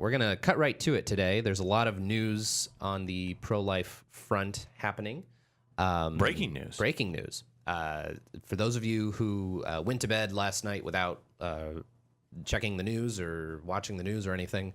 we're going to cut right to it today. There's a lot of news on the pro-life front happening. Breaking news. Breaking news. For those of you who went to bed last night without checking the news or watching the news or anything,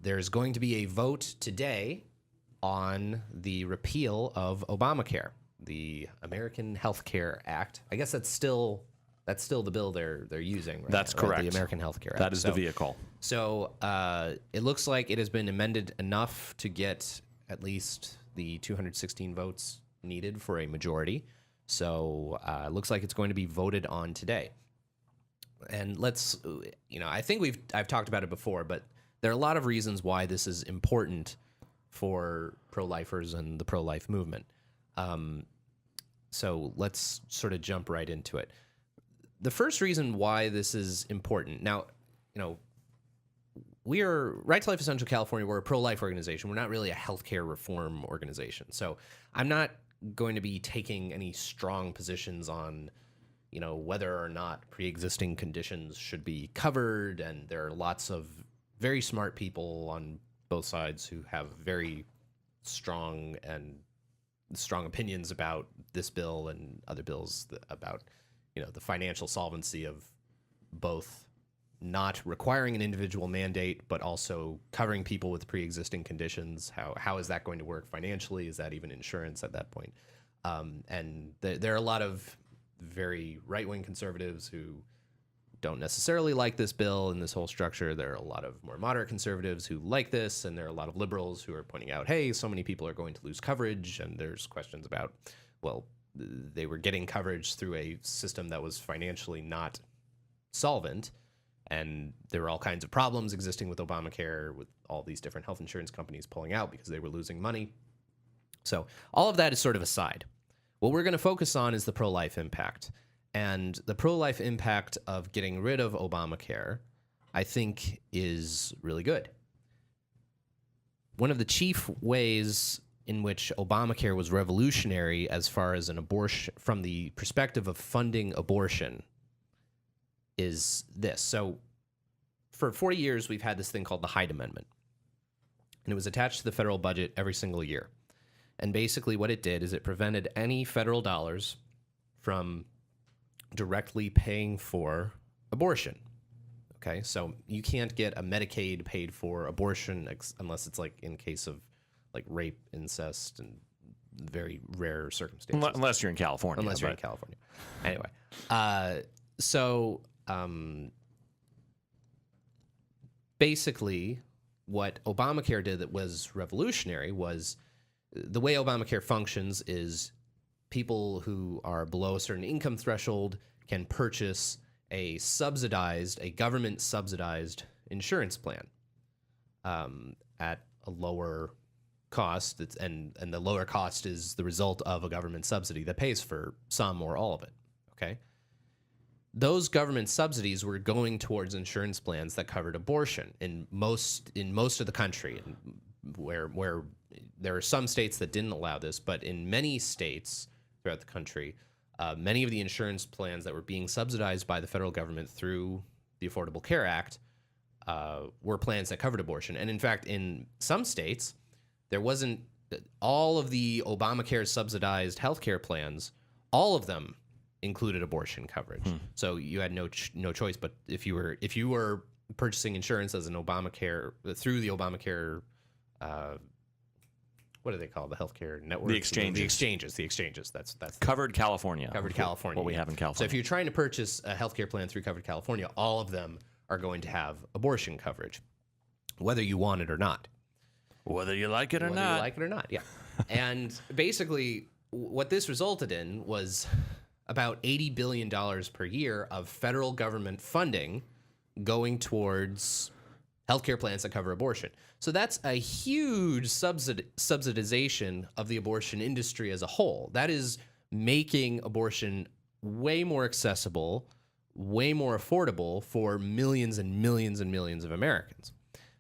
there's going to be a vote today on the repeal of Obamacare, the American Health Care Act. I guess that's still the bill they're using right That's now, correct. Right? The American Health Care Act. That is the vehicle. So it looks like it has been amended enough to get at least the 216 votes needed for a majority. So it looks like it's going to be voted on today. And let's, I think I've talked about it before, but there are a lot of reasons why this is important for pro-lifers and the pro-life movement. So let's sort of jump right into it. The first reason why this is important, now, we are Right to Life Essential California. We're a pro-life organization. We're not really a healthcare reform organization. So I'm not going to be taking any strong positions on, whether or not pre-existing conditions should be covered. And there are lots of very smart people on both sides who have very strong opinions about this bill and other bills about, the financial solvency of both not requiring an individual mandate, but also covering people with pre-existing conditions. How is that going to work financially? Is that even insurance at that point? And there are a lot of very right-wing conservatives who don't necessarily like this bill and this whole structure. There are a lot of more moderate conservatives who like this, and there are a lot of liberals who are pointing out, hey, so many people are going to lose coverage, and there's questions about, well, they were getting coverage through a system that was financially not solvent, and there were all kinds of problems existing with Obamacare, with all these different health insurance companies pulling out because they were losing money. So all of that is sort of aside. What we're going to focus on is the pro-life impact. And the pro-life impact of getting rid of Obamacare, I think, is really good. One of the chief ways in which Obamacare was revolutionary as far as an abortion, from the perspective of funding abortion, is this. So for 40 years, we've had this thing called the Hyde Amendment. And it was attached to the federal budget every single year. And basically what it did is it prevented any federal dollars from directly paying for abortion. Okay, so you can't get a Medicaid paid for abortion unless it's like in case of like rape, incest, and very rare circumstances. Unless you're in California. Unless you're in California. Anyway, basically what Obamacare did that was revolutionary was the way Obamacare functions is people who are below a certain income threshold can purchase a government subsidized insurance plan at a lower cost. And the lower cost is the result of a government subsidy that pays for some or all of it. Okay. Those government subsidies were going towards insurance plans that covered abortion in most of the country, where there are some states that didn't allow this, but in many states throughout the country, many of the insurance plans that were being subsidized by the federal government through the Affordable Care Act were plans that covered abortion. And in fact, in some states, there wasn't all of the Obamacare subsidized healthcare plans, all of them included abortion coverage. So you had no choice. But if you were purchasing insurance as an Obamacare through the Obamacare, what do they call the healthcare network? The exchanges. The exchanges. That's Covered California. Covered California. What we have in California. So if you're trying to purchase a healthcare plan through Covered California, all of them are going to have abortion coverage, whether you want it or not. Whether you like it or Whether not. you like it or not, yeah. And basically, what this resulted in was about $80 billion per year of federal government funding going towards healthcare plans that cover abortion. So that's a huge subsidization of the abortion industry as a whole. That is making abortion way more accessible, way more affordable for millions and millions and millions of Americans.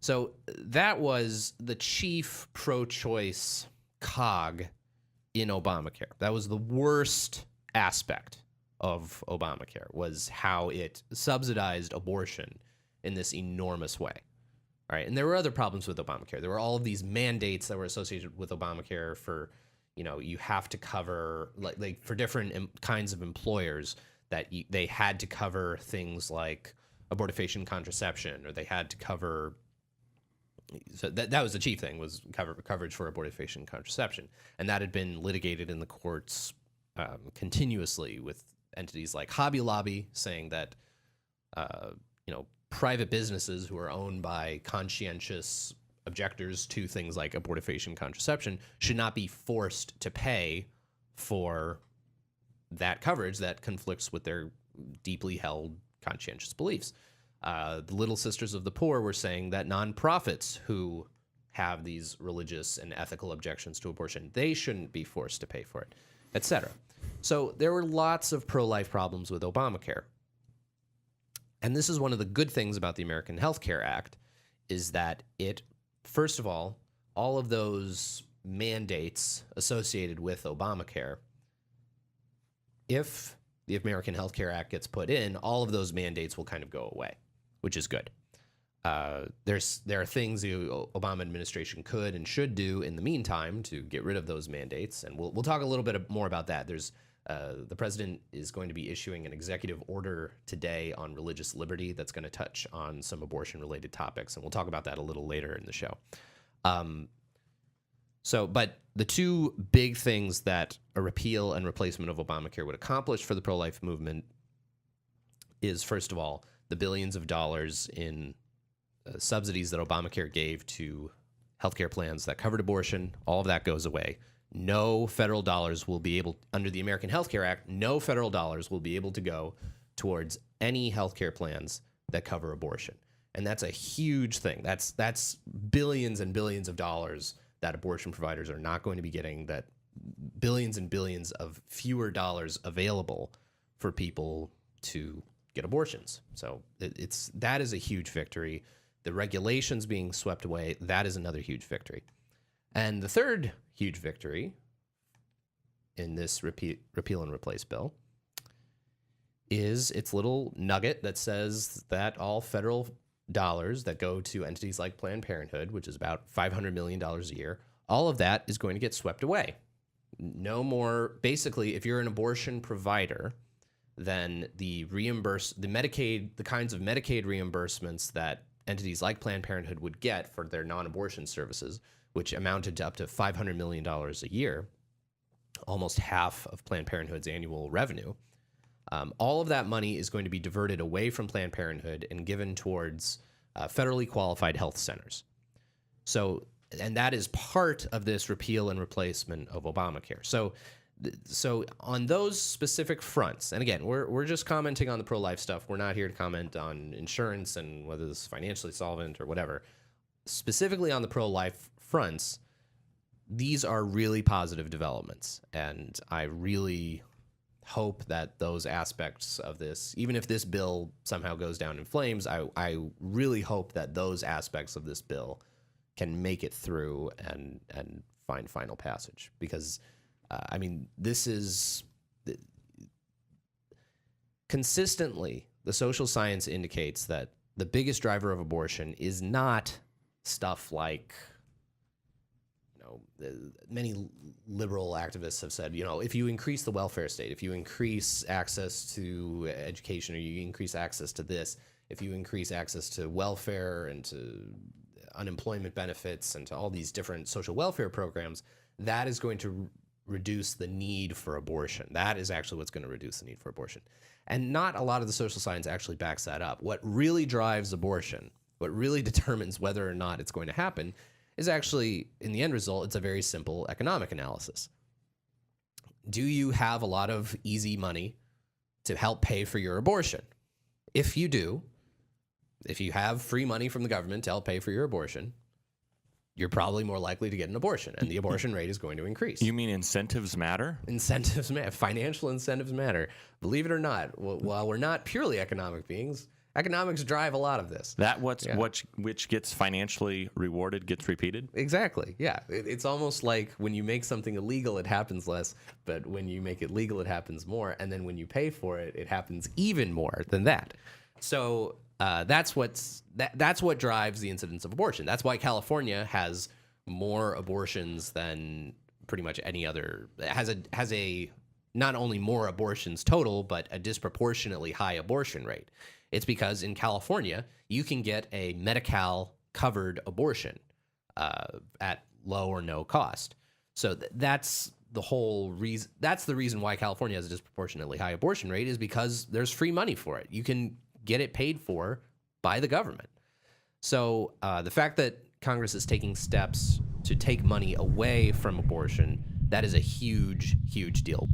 So that was the chief pro-choice cog in Obamacare. That was the worst aspect of Obamacare, was how it subsidized abortion in this enormous way. All right. And there were other problems with Obamacare. There were all of these mandates that were associated with Obamacare for, you have to cover, like for different kinds of employers, that they had to cover things like abortifacient contraception, or they had to cover. So that was the chief thing, was coverage for abortifacient contraception. And that had been litigated in the courts continuously, with entities like Hobby Lobby saying that, private businesses who are owned by conscientious objectors to things like abortifacient contraception should not be forced to pay for that coverage that conflicts with their deeply held conscientious beliefs. The Little Sisters of the Poor were saying that nonprofits who have these religious and ethical objections to abortion, they shouldn't be forced to pay for it, etc. So there were lots of pro-life problems with Obamacare. And this is one of the good things about the American Health Care Act, is that it, first of all of those mandates associated with Obamacare, if the American Health Care Act gets put in, all of those mandates will kind of go away, which is good. There are things the Obama administration could and should do in the meantime to get rid of those mandates, and we'll talk a little bit more about that. The president is going to be issuing an executive order today on religious liberty that's going to touch on some abortion-related topics, and we'll talk about that a little later in the show. But the two big things that a repeal and replacement of Obamacare would accomplish for the pro-life movement is, first of all, the billions of dollars in subsidies that Obamacare gave to healthcare plans that covered abortion. All of that goes away. No federal dollars will be able, under the American Health Care Act, no federal dollars will be able to go towards any healthcare plans that cover abortion. And that's a huge thing. That's billions and billions of dollars that abortion providers are not going to be getting, that billions and billions of fewer dollars available for people to get abortions. So that is a huge victory. The regulations being swept away, that is another huge victory. And the third huge victory in this repeal and replace bill is its little nugget that says that all federal dollars that go to entities like Planned Parenthood, which is about $500 million a year, all of that is going to get swept away. No more. Basically, if you're an abortion provider, then the kinds of Medicaid reimbursements that entities like Planned Parenthood would get for their non-abortion services, which amounted to up to $500 million a year, almost half of Planned Parenthood's annual revenue. All of that money is going to be diverted away from Planned Parenthood and given towards federally qualified health centers. So, and that is part of this repeal and replacement of Obamacare. So on those specific fronts, and again, we're just commenting on the pro-life stuff. We're not here to comment on insurance and whether this is financially solvent or whatever. Specifically on the pro-life fronts, these are really positive developments, and I really hope that those aspects of this, even if this bill somehow goes down in flames, I really hope that those aspects of this bill can make it through and find final passage, because this is consistently, the social science indicates that the biggest driver of abortion is not stuff like, many liberal activists have said, if you increase the welfare state, if you increase access to education, or you increase access to this, if you increase access to welfare and to unemployment benefits and to all these different social welfare programs, that is going to reduce the need for abortion. That is actually what's going to reduce the need for abortion. And not a lot of the social science actually backs that up. What really drives abortion, what really determines whether or not it's going to happen, is actually, in the end result, it's a very simple economic analysis. Do you have a lot of easy money to help pay for your abortion? If you do, if you have free money from the government to help pay for your abortion, you're probably more likely to get an abortion, and the abortion rate is going to increase. You mean incentives matter? Incentives matter. Financial incentives matter. Believe it or not, while we're not purely economic beings, economics drive a lot of this. Which gets financially rewarded gets repeated? Exactly. Yeah. It's almost like when you make something illegal, it happens less, but when you make it legal, it happens more. And then when you pay for it, it happens even more than that. So That's what drives the incidence of abortion. That's why California has more abortions than pretty much any other. Has a not only more abortions total, but a disproportionately high abortion rate. It's because in California you can get a Medi-Cal covered abortion at low or no cost. So that's the whole reason. That's the reason why California has a disproportionately high abortion rate, is because there's free money for it. You can get it paid for by the government. So the fact that Congress is taking steps to take money away from abortion, that is a huge, huge deal.